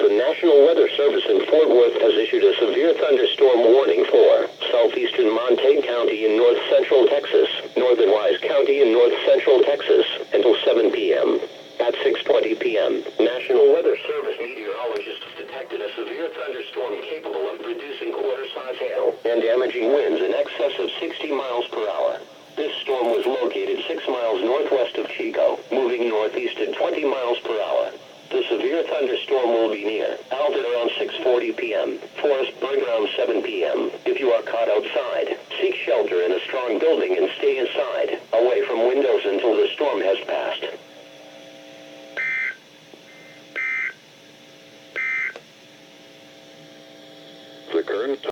The National Weather Service in Fort Worth has issued a severe thunderstorm warning for southeastern Montague County in north central Texas, northern Wise County in north central Texas, until 7 p.m. At 6:20 p.m., National Weather Service meteorologists detected a severe thunderstorm capable of producing quarter-size hail and damaging winds in excess of 60 miles per hour. This storm was located 6 miles northwest of Chico, moving northeast at 20 miles per hour. The severe thunderstorm will be near Alton around 6:40 p.m., Forestburg around 7 p.m. If you are caught outside, seek shelter in a strong building and stay inside, away from windows until the storm has passed. The current